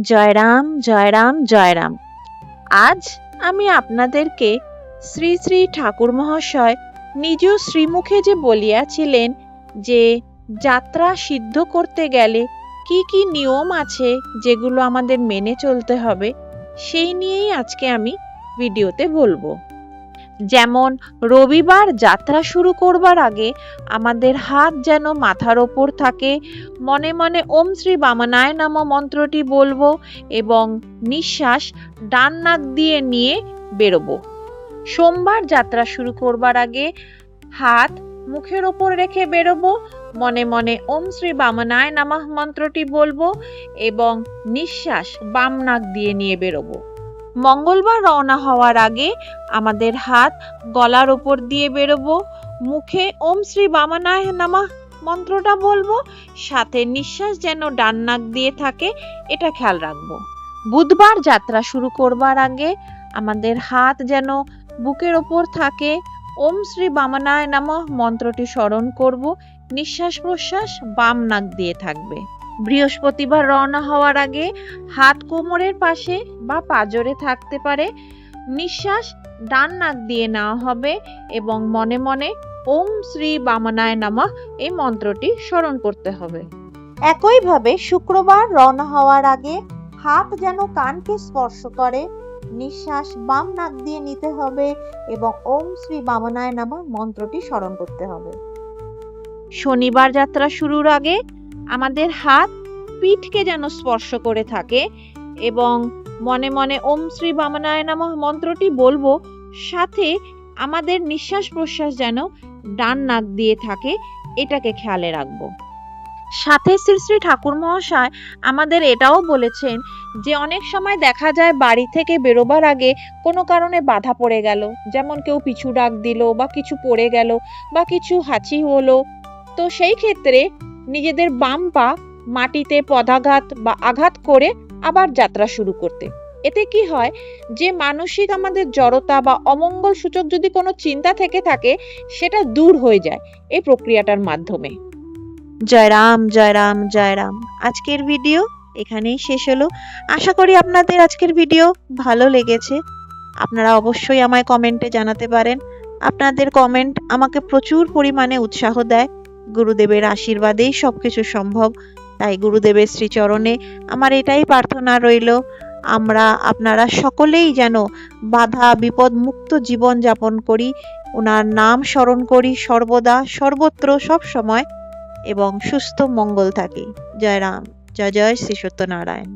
জয় রাম জয় রাম জয় রাম। আজ আমি আপনাদেরকে শ্রী শ্রী ঠাকুর মহাশয় নিজ শ্রীমুখে যে বলিয়াছিলেন যে যাত্রা সিদ্ধ করতে গেলে কি কি নিয়ম আছে যেগুলো আমাদের মেনে চলতে হবে, সেই নিয়েই আজকে আমি ভিডিওতে বলবো। যেমন রবিবার যাত্রা শুরু করবার আগে আমাদের হাত যেন মাথার ওপর থাকে, মনে মনে ওম শ্রী বামনায় নমঃ মন্ত্রটি বলবো এবং নিঃশ্বাস ডান নাক দিয়ে নিয়ে বেরোবো। সোমবার যাত্রা শুরু করবার আগে হাত মুখের ওপর রেখে বেরোবো, মনে মনে ওম শ্রী বামনায় নমঃ মন্ত্রটি বলবো এবং নিঃশ্বাস বাম নাক দিয়ে নিয়ে বেরোবো। মঙ্গলবার রওনা হওয়ার আগে আমাদের হাত গলার ওপর দিয়ে বেরোবো, মুখে ওম শ্রী বামনায় নমঃ মন্ত্রটা বলবো, সাথে নিঃশ্বাস যেন ডান নাক দিয়ে থাকে এটা খেয়াল রাখবো। বুধবার যাত্রা শুরু করবার আগে আমাদের হাত যেন বুকের ওপর থাকে, ওম শ্রী বামনায় নমঃ মন্ত্রটি স্মরণ করব, নিঃশ্বাস প্রশ্বাস বাম নাক দিয়ে থাকবে। বৃহস্পতিবার রওনা হওয়ার আগে হাত কোমরের পাশে বা পাঁজরে থাকতে পারে, নিঃশ্বাস ডান নাক দিয়ে নেওয়া হবে এবং মনে মনে ওম শ্রী বামনায় নমঃ এই মন্ত্রটি স্মরণ করতে হবে। একইভাবে শুক্রবার রওনা হওয়ার আগে হাত যেন কানকে স্পর্শ করে, নিঃশ্বাস বাম নাক দিয়ে নিতে হবে এবং ওম শ্রী বামনায় নমঃ মন্ত্রটি স্মরণ করতে হবে। শনিবার যাত্রা শুরুর আগে আমাদের হাত পিঠকে যেন স্পর্শ করে থাকে এবং মনে মনে ওম শ্রী বামনায় নমঃ মন্ত্রটি বলবো, সাথে আমাদের নিঃশ্বাস প্রশ্বাস যেন ডান নাক দিয়ে থাকে এটাকে খেয়ালে রাখবো। সাথে শ্রী শ্রী ঠাকুর মহাশয় আমাদের এটাও বলেছেন যে অনেক সময় দেখা যায় বাড়ি থেকে বেরোবার আগে কোনো কারণে বাধা পড়ে গেল, যেমন কেউ পিছু ডাক দিল বা কিছু পড়ে গেল বা কিছু হাঁচি হলো, তো সেই ক্ষেত্রে নিজেদের বাম পা মাটিতে পদাঘাত বা আঘাত করে আবার যাত্রা শুরু করতে। এতে কি হয় যে মানসিক আমাদের জড়তা বা অমঙ্গল সূচক যদি কোনো চিন্তা থেকে থাকে সেটা দূর হয়ে যায় এই প্রক্রিয়াটার মাধ্যমে। জয় রাম জয় রাম জয় রাম। আজকের ভিডিও এখানেই শেষ হলো। আশা করি আপনাদের আজকের ভিডিও ভালো লেগেছে। আপনারা অবশ্যই আমায় কমেন্টে জানাতে পারেন। আপনাদের কমেন্ট আমাকে প্রচুর পরিমাণে উৎসাহ দেয়। গুরুদেবের আশীর্বাদেই সবকিছু সম্ভব। তাই গুরুদেবের শ্রীচরণে আমার এটাই প্রার্থনা রইল, আপনারা সকলেই যেন বাধা বিপদ মুক্ত জীবন যাপন করি, ওনার নাম স্মরণ করি সর্বদা সর্বত্র সব সময় এবং সুস্থ মঙ্গল থাকি। জয় রাম, জয় জয় শ্রী সত্যনারায়ণ।